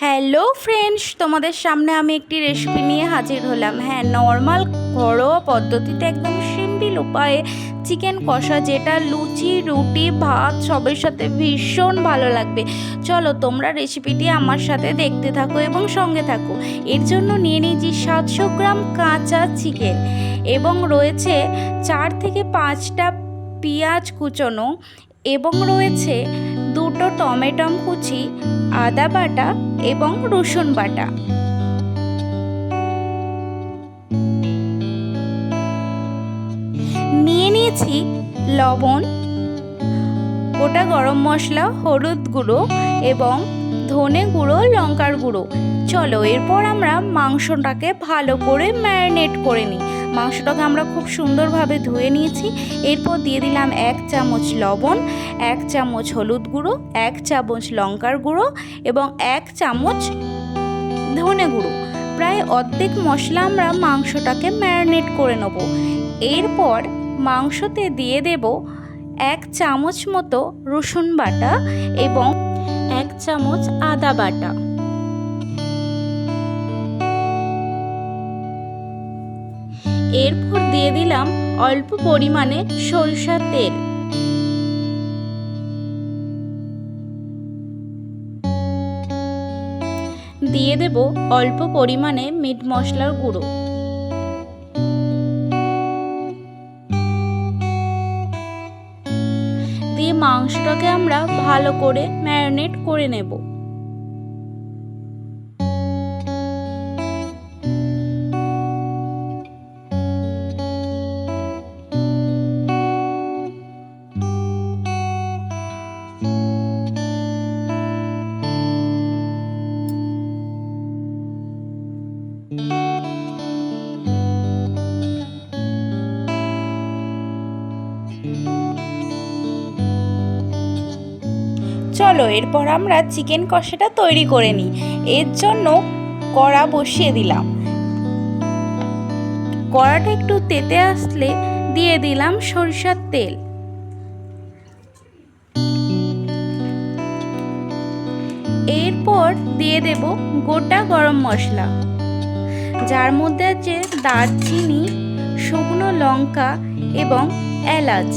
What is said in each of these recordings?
Hello friends, তোমাদের সামনে আমি একটি রেসিপি নিয়ে হাজির হলাম। হ্যাঁ, নর্মাল ঘরোয়া পদ্ধতিতে একদম সিম্পল উপায়ে চিকেন কষা, যেটা লুচি, রুটি, ভাত সবের সাথে ভীষণ ভালো লাগবে। চলো তোমরা রেসিপিটি আমার সাথে দেখতে থাকো এবং সঙ্গে থাকো। এর জন্য নিয়ে নিয়েছি 700 গ্রাম কাঁচা চিকেন এবং রয়েছে 4 থেকে 5টা পেঁয়াজ কুচোনো এবং রয়েছে 2টো টমেটো কুচি, আদা বাটা এবং রসুন বাটা। নিয়ে নিয়েছি লবণ, গোটা গরম মশলা, হলুদ গুঁড়ো এবং ধনে গুঁড়ো, লঙ্কার গুঁড়ো। চলো এরপর আমরা মাংসটাকে ভালো করে ম্যারিনেট করে নিই। মাংসটাকে আমরা খুব সুন্দরভাবে ধুয়ে নিয়েছি। এরপর দিয়ে দিলাম 1 চামচ লবণ, 1 চামচ হলুদ গুঁড়ো, 1 চামচ লঙ্কার গুঁড়ো এবং 1 চামচ ধনে গুঁড়ো। প্রায় অর্ধেক মশলা আমরা মাংসটাকে ম্যারিনেট করে নেব। এরপর মাংসতে দিয়ে দেব 1 চামচ মতো রসুন বাটা এবং 1 চামচ আদা বাটা। এরপর দিয়ে দিলাম অল্প পরিমাণে সরিষার তেল। দিয়ে দেব অল্প পরিমাণে মিট মশলার গুঁড়ো। দিয়ে মাংসটাকে আমরা ভালো করে ম্যারিনেট করে নেব। চলো এরপর আমরা চিকেন কষাটা তৈরি করে নিই। এর জন্য কড়া বসিয়ে দিলাম। কড়াটা একটু তেতে আসলে দিয়ে দিলাম সরিষার তেল। এরপর দিয়ে দেব গোটা গরম মশলা, যার মধ্যে আছে দারচিনি, শুকনো লঙ্কা এবং এলাচ।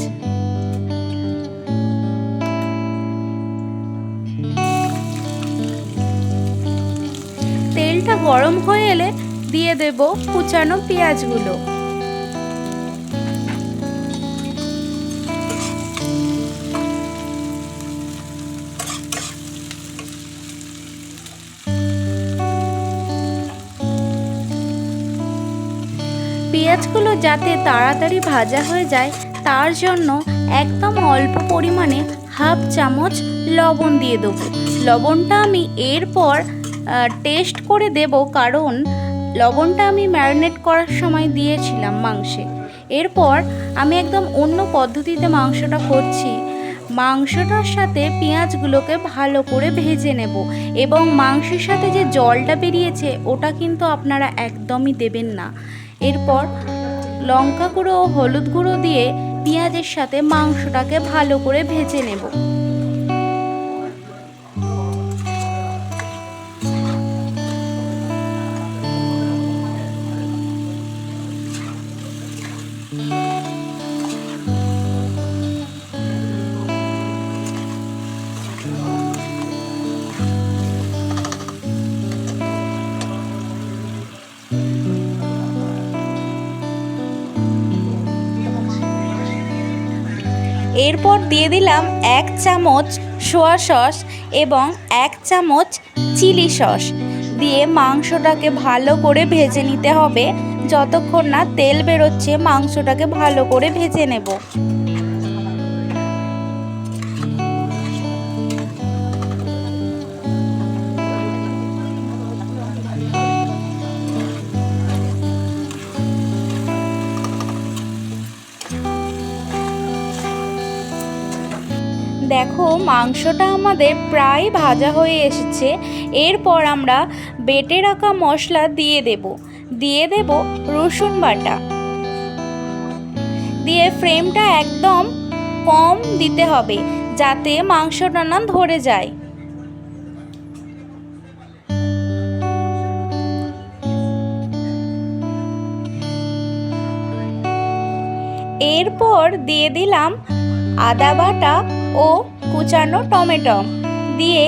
তেলটা গরম হয়ে এলে দিয়ে দেব কুচানো পেঁয়াজগুলো। পেঁয়াজগুলো যাতে তাড়াতাড়ি ভাজা হয়ে যায় তার জন্য একদম অল্প পরিমাণে হাফ চামচ লবণ দিয়ে দেবো। লবণটা আমি এরপর টেস্ট করে দেব, কারণ লবণটা আমি ম্যারিনেট করার সময় দিয়েছিলাম মাংসে। এরপর আমি একদম অন্য পদ্ধতিতে মাংসটা করছি। মাংসটার সাথে পেঁয়াজগুলোকে ভালো করে ভেজে নেব এবং মাংসের সাথে যে জলটা বেরিয়েছে ওটা কিন্তু আপনারা একদমই দেবেন না। এরপর লঙ্কা গুঁড়ো ও হলুদ গুঁড়ো দিয়ে পেঁয়াজের সাথে মাংসটাকে ভালো করে ভেজে নেব। এরপর দিয়ে দিলাম 1 চামচ সোয়া সস এবং 1 চামচ চিলি সস দিয়ে মাংসটাকে ভালো করে ভেজে নিতে হবে। যতক্ষণ না তেল বেরোচ্ছে মাংসটাকে ভালো করে ভেজে নেব। দেখো মাংসটা আমাদের প্রায় ভাজা হয়ে এসেছে। এরপর আমরা বেটে রাখা মশলা দিয়ে দেব রসুন বাটা দিয়ে ফ্লেমটা একদম কম দিতে হবে যাতে মাংসটা না ধরে যায়। এরপর দিয়ে দিলাম আদা বাটা ও কুচানো টমেটো দিয়ে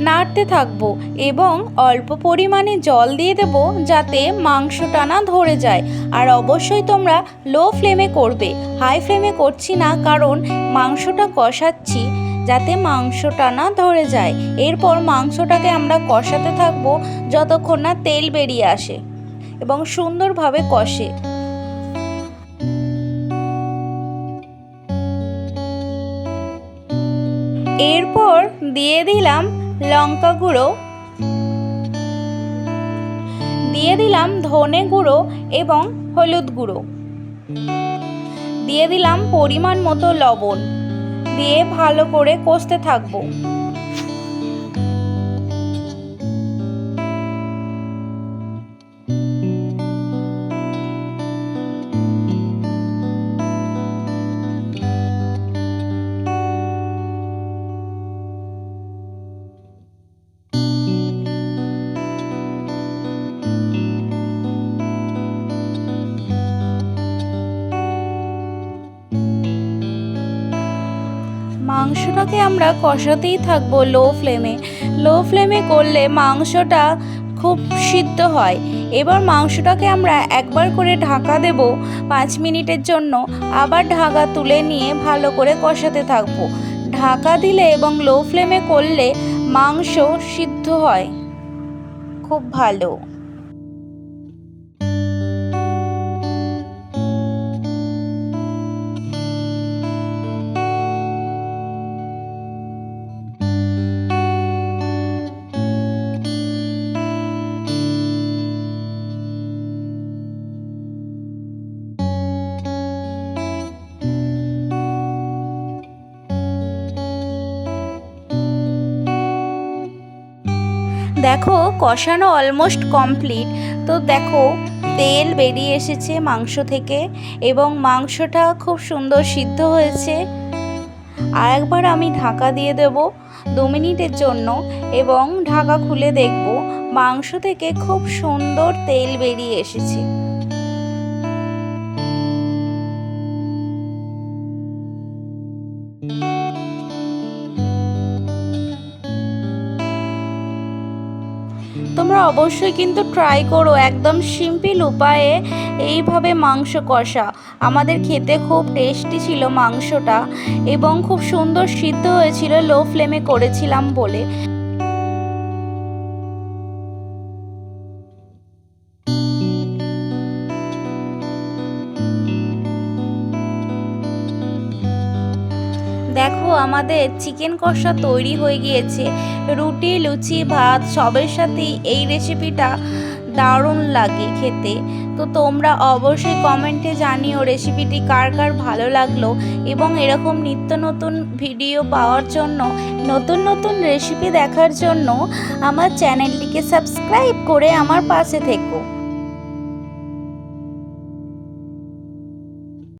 নাড়তে থাকবো এবং অল্প পরিমাণে জল দিয়ে দেব যাতে মাংসটা না ধরে যায়। আর অবশ্যই তোমরা লো ফ্লেমে করবে, হাই ফ্লেমে করছি না, কারণ মাংসটা কষাচ্ছি যাতে মাংসটা না ধরে যায়। এরপর মাংসটাকে আমরা কষাতে থাকবো যতক্ষণ না তেল বেরিয়ে আসে এবং সুন্দরভাবে কষে। এরপর দিয়ে দিলাম লঙ্কা গুঁড়ো, দিয়ে দিলাম ধনে গুঁড়ো এবং হলুদ গুঁড়ো, দিয়ে দিলাম পরিমাণ মতো লবণ, দিয়ে ভালো করে কষতে থাকবো। মাংসটাকে আমরা কষাতেই থাকবো লো ফ্লেমে। লো ফ্লেমে করলে মাংসটা খুব সিদ্ধ হয়। এবার মাংসটাকে আমরা একবার করে ঢাকা দেব 5 মিনিটের জন্য, আবার ঢাকা তুলে নিয়ে ভালো করে কষাতে থাকবো। ঢাকা দিলে এবং লো ফ্লেমে করলে মাংস সিদ্ধ হয় খুব ভালো। দেখো কষানো অলমোস্ট কমপ্লিট। তো দেখো তেল বেরিয়ে এসেছে মাংস থেকে এবং মাংসটা খুব সুন্দর সিদ্ধ হয়েছে। আর একবার আমি ঢাকা দিয়ে দেব 2 মিনিটের জন্য এবং ঢাকা খুলে দেখব মাংস থেকে খুব সুন্দর তেল বেরিয়ে এসেছে। তোমরা অবশ্যই কিন্তু ট্রাই করো, একদম সিম্পল উপায়ে এইভাবে মাংস কষা। আমাদের খেতে খুব টেস্টি ছিল মাংসটা এবং খুব সুন্দর সিদ্ধ হয়েছিল লো ফ্লেমে করেছিলাম বলে। দেখো আমাদের চিকেন কষা তৈরি হয়ে গিয়েছে। রুটি, লুচি, ভাত সবের সাথেই এই রেসিপিটা দারুণ লাগে খেতে। তো তোমরা অবশ্যই কমেন্টে জানিও রেসিপিটি কার কার ভালো লাগলো এবং এরকম নিত্য নতুন ভিডিও পাওয়ার জন্য, নতুন নতুন রেসিপি দেখার জন্য আমার চ্যানেলটিকে সাবস্ক্রাইব করে আমার পাশে থেকো।